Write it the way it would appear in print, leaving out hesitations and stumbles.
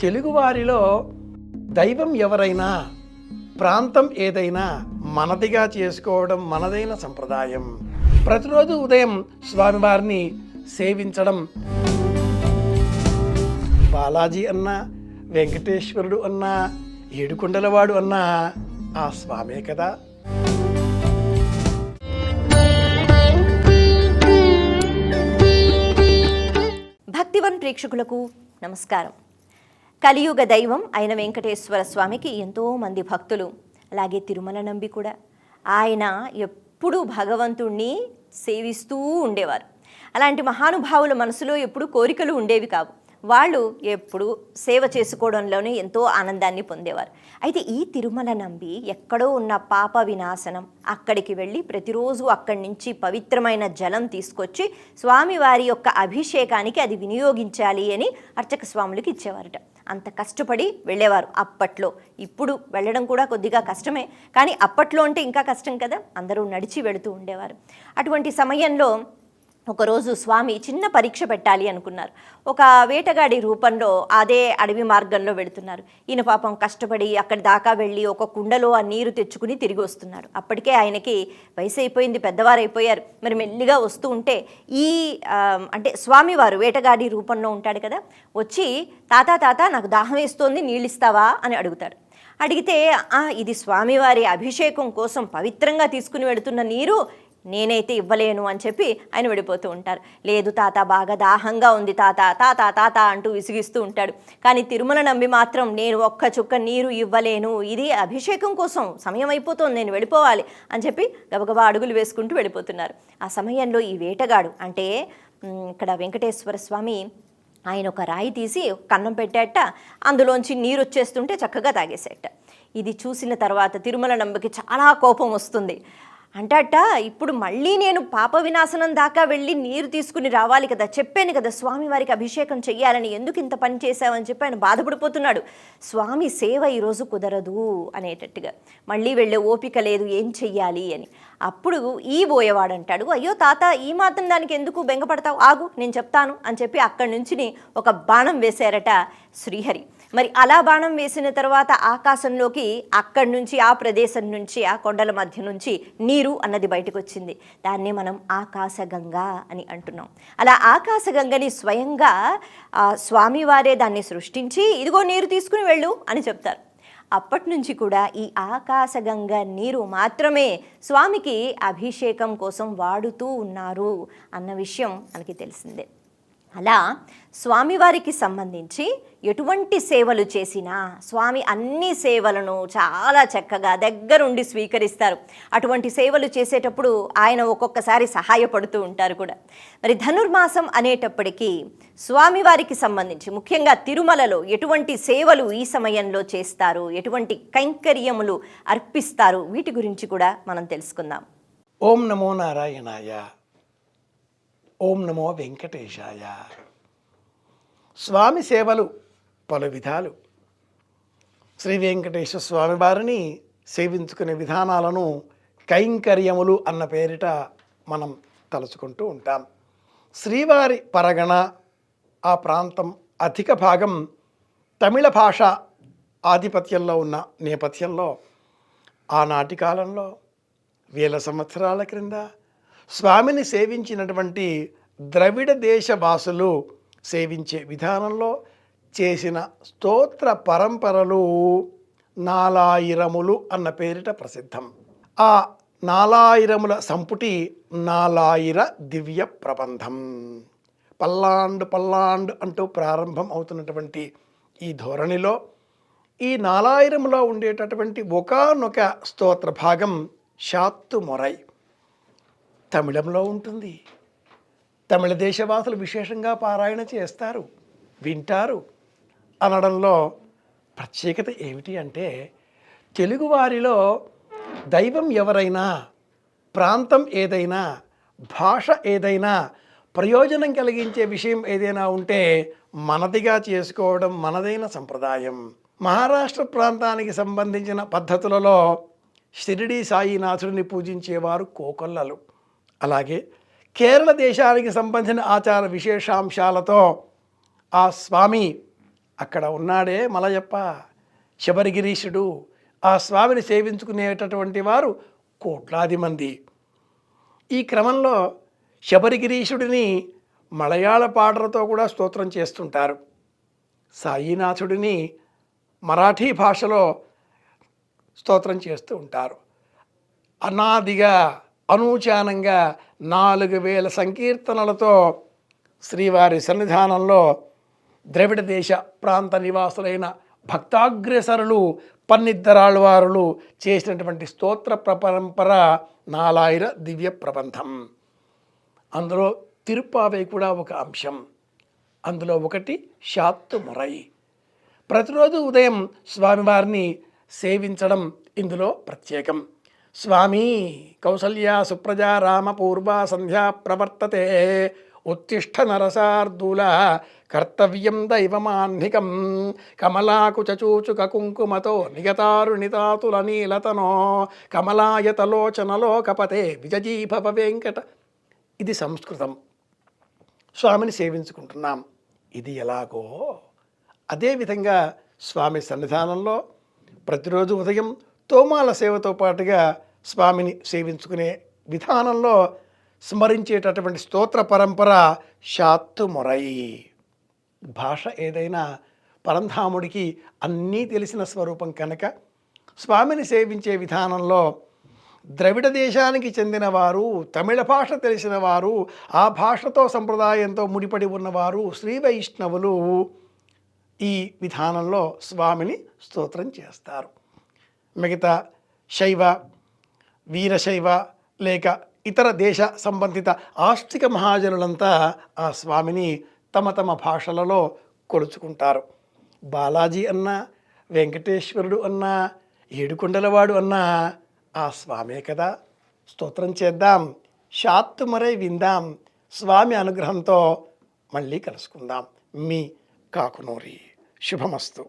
తెలుగువారిలో దైవం ఎవరైనా ప్రాంతం ఏదైనా మనదిగా చేసుకోవడం మనదైన సంప్రదాయం. ప్రతిరోజు ఉదయం స్వామివారిని సేవించడం బాలాజీ అన్నా, వెంకటేశ్వరుడు అన్నా, ఏడుకొండలవాడు అన్నా ఆ స్వామే కదా. భక్తివన్ ప్రేక్షకులకు నమస్కారం. కలియుగ దైవం అయిన వెంకటేశ్వర స్వామికి ఎంతోమంది భక్తులు, అలాగే తిరుమల నంబి కూడా ఆయన ఎప్పుడూ భగవంతుణ్ణి సేవిస్తూ ఉండేవారు. అలాంటి మహానుభావుల మనసులో ఎప్పుడు కోరికలు ఉండేవి కావు. వాళ్ళు ఎప్పుడు సేవ చేసుకోవడంలోనే ఎంతో ఆనందాన్ని పొందేవారు. అయితే ఈ తిరుమల నంబి ఎక్కడో ఉన్న పాప వినాశనం అక్కడికి వెళ్ళి ప్రతిరోజు అక్కడి నుంచి పవిత్రమైన జలం తీసుకొచ్చి స్వామివారి యొక్క అభిషేకానికి అది వినియోగించాలి అని అర్చక స్వాములకు ఇచ్చేవారట. అంత కష్టపడి వెళ్ళేవారు అప్పట్లో. ఇప్పుడు వెళ్ళడం కూడా కొద్దిగా కష్టమే, కానీ అప్పట్లో అంటే ఇంకా కష్టం కదా, అందరూ నడిచి వెళుతూ ఉండేవారు. అటువంటి సమయంలో ఒకరోజు స్వామి చిన్న పరీక్ష పెట్టాలి అనుకున్నారు. ఒక వేటగాడి రూపంలో అదే అడవి మార్గంలో వెళుతున్నారు. ఈయన పాపం కష్టపడి అక్కడి దాకా వెళ్ళి ఒక కుండలో ఆ నీరు తెచ్చుకుని తిరిగి వస్తున్నాడు. అప్పటికే ఆయనకి వయసు అయిపోయింది, పెద్దవారైపోయారు. మరి మెల్లిగా వస్తూ ఉంటే ఈ అంటే స్వామివారు వేటగాడి రూపంలో ఉంటాడు కదా, వచ్చి తాత నాకు దాహం వేస్తోంది, నీళ్ళు ఇస్తావా అని అడుగుతాడు. అడిగితే ఇది స్వామివారి అభిషేకం కోసం పవిత్రంగా తీసుకుని వెళుతున్న నీరు, నేనైతే ఇవ్వలేను అని చెప్పి ఆయన వెళ్ళిపోతూ ఉంటారు. లేదు తాత, బాగా దాహంగా ఉంది తాత తాత తాత అంటూ విసిగిస్తూ ఉంటాడు. కానీ తిరుమల నంబి మాత్రం నేను ఒక్క చుక్క నీరు ఇవ్వలేను, ఇది అభిషేకం కోసం, సమయం అయిపోతుంది, నేను వెళ్ళిపోవాలి అని చెప్పి గబగబా అడుగులు వేసుకుంటూ వెళ్ళిపోతున్నారు. ఆ సమయంలో ఈ వేటగాడు అంటే ఇక్కడ వెంకటేశ్వర స్వామి ఆయన ఒక రాయి తీసి కన్నం పెట్టేట, అందులోంచి నీరు వచ్చేస్తుంటే చక్కగా తాగేసేట. ఇది చూసిన తర్వాత తిరుమల నంబికి చాలా కోపం వస్తుంది. అంటట, ఇప్పుడు మళ్ళీ నేను పాప వినాశనం దాకా వెళ్ళి నీరు తీసుకుని రావాలి కదా, చెప్పాను కదా స్వామివారికి అభిషేకం చెయ్యాలని, ఎందుకు ఇంత పని చేశావని చెప్పి ఆయన బాధపడిపోతున్నాడు. స్వామి సేవ ఈరోజు కుదరదు అనేటట్టుగా, మళ్ళీ వెళ్ళే ఓపిక లేదు, ఏం చెయ్యాలి అని. అప్పుడు ఈ బోయేవాడు అంటాడు, అయ్యో తాత, ఈ మాత్రం దానికి ఎందుకు బెంగపడతావు, ఆగు నేను చెప్తాను అని చెప్పి అక్కడి నుంచి ఒక బాణం వేశారట శ్రీహరి. మరి అలా బాణం వేసిన తర్వాత ఆకాశంలోకి అక్కడి నుంచి, ఆ ప్రదేశం నుంచి, ఆ కొండల మధ్య నుంచి నీరు అన్నది బయటకు వచ్చింది. దాన్ని మనం ఆకాశగంగా అని అంటున్నాం. అలా ఆకాశగంగని స్వయంగా స్వామివారే దాన్ని సృష్టించి, ఇదిగో నీరు తీసుకుని వెళ్ళు అని చెప్తారు. అప్పటి నుంచి కూడా ఈ ఆకాశగంగ నీరు మాత్రమే స్వామికి అభిషేకం కోసం వాడుతూ ఉన్నారు అన్న విషయం మనకి తెలిసిందే. అలా స్వామివారికి సంబంధించి ఎటువంటి సేవలు చేసినా స్వామి అన్ని సేవలను చాలా చక్కగా దగ్గరుండి స్వీకరిస్తారు. అటువంటి సేవలు చేసేటప్పుడు ఆయన ఒక్కొక్కసారి సహాయపడుతూ ఉంటారు కూడా. మరి ధనుర్మాసం అనేటప్పటికీ స్వామివారికి సంబంధించి ముఖ్యంగా తిరుమలలో ఎటువంటి సేవలు ఈ సమయంలో చేస్తారు, ఎటువంటి కైంకర్యములు అర్పిస్తారు, వీటి గురించి కూడా మనం తెలుసుకుందాం. ఓం నమో నారాయణాయ, ఓం నమో వెంకటేశాయ. స్వామి సేవలు పలు విధాలు. శ్రీ వెంకటేశ్వర స్వామి వారిని సేవించుకునే విధానాలను కైంకర్యములు అన్న పేరిట మనం తలుచుకుంటూ ఉంటాం. శ్రీవారి పరగణ ఆ ప్రాంతం అధిక భాగం తమిళ భాష ఆధిపత్యంలో ఉన్న నేపథ్యంలో ఆనాటి కాలంలో వేల సంవత్సరాల క్రింద స్వామిని సేవించినటువంటి ద్రవిడ దేశవాసులు సేవించే విధానంలో చేసిన స్తోత్ర పరంపరలు నాలాయిరములు అన్న పేరిట ప్రసిద్ధం. ఆ నాలాయిరముల సంపుటి నాలాయిర దివ్య ప్రబంధం. పల్లాండు అంటూ ప్రారంభం అవుతున్నటువంటి ఈ ధోరణిలో ఈ నాలాయిరములో ఉండేటటువంటి ఒకానొక స్తోత్ర భాగం శాత్తుమొరై తమిళంలో ఉంటుంది. తమిళ దేశవాసులు విశేషంగా పారాయణ చేస్తారు, వింటారు అనడంలో ప్రత్యేకత ఏమిటి అంటే, తెలుగువారిలో దైవం ఎవరైనా, ప్రాంతం ఏదైనా, భాష ఏదైనా, ప్రయోజనం కలిగించే విషయం ఏదైనా ఉంటే మనదిగా చేసుకోవడం మనదైన సంప్రదాయం. మహారాష్ట్ర ప్రాంతానికి సంబంధించిన పద్ధతులలో షిరిడి సాయినాథుడిని పూజించేవారు కోకొల్లలు. అలాగే కేరళ దేశానికి సంబంధించిన ఆచార విశేషాంశాలతో ఆ స్వామి అక్కడ ఉన్నాడే మలయప్ప, శబరిగిరీశుడు. ఆ స్వామిని సేవించుకునేటటువంటి వారు కోట్లాది మంది. ఈ క్రమంలో శబరిగిరీశుడిని మలయాళ పాటలతో కూడా స్తోత్రం చేస్తుంటారు. సాయినాథుడిని మరాఠీ భాషలో స్తోత్రం చేస్తూ ఉంటారు. అనాదిగా అనూచానంగా 4000 సంకీర్తనలతో శ్రీవారి సన్నిధానంలో ద్రవిడ దేశ ప్రాంత నివాసులైన భక్తాగ్రేసరులు పన్నిద్దరాళ్వారులు చేసినటువంటి స్తోత్ర పరంపర 4000 దివ్య ప్రబంధం. అందులో తిరుప్పావై కూడా ఒక అంశం. అందులో ఒకటి శాత్తుమురై. ప్రతిరోజు ఉదయం స్వామివారిని సేవించడం ఇందులో ప్రత్యేకం. స్వామి కౌసల్యా సుప్రజా రామ పూర్వా సంధ్యా ప్రవర్తతే ఉత్తిష్ట నరసార్దూల కర్తవ్యం దైవమాహ్నికం కమలాకుచూచుక కుంకుమతో నిగతారుణితాతుల నీలతనో కమలాయతలోచనలోకపతే విజయీభవ వెంకట. ఇది సంస్కృతం. స్వామిని సేవించుకుంటున్నాం. ఇది ఎలాగో అదేవిధంగా స్వామి సన్నిధానంలో ప్రతిరోజు ఉదయం తోమాల సేవతో పాటుగా స్వామిని సేవించుకునే విధానంలో స్మరించేటటువంటి స్తోత్ర పరంపర శాత్తుమురై. భాష ఏదైనా పరంధాముడికి అన్నీ తెలిసిన స్వరూపం కనుక స్వామిని సేవించే విధానంలో ద్రవిడ దేశానికి చెందినవారు, తమిళ భాష తెలిసిన వారు, ఆ భాషతో సంప్రదాయంతో ముడిపడి ఉన్నవారు, శ్రీ వైష్ణవులు ఈ విధానంలో స్వామిని స్తోత్రం చేస్తారు. మిగతా శైవ, వీరశైవ లేక ఇతర దేశ సంబంధిత ఆస్తిక మహాజనులంతా ఆ స్వామిని తమ తమ భాషలలో కొలుచుకుంటారు. బాలాజీ అన్నా, వెంకటేశ్వరుడు అన్నా, ఏడుకొండలవాడు అన్నా ఆ స్వామే కదా. స్తోత్రం చేద్దాం, శాత్తుమురై విందాం. స్వామి అనుగ్రహంతో మళ్ళీ కలుసుకుందాం. మీ కాకునూరి. శుభమస్తు.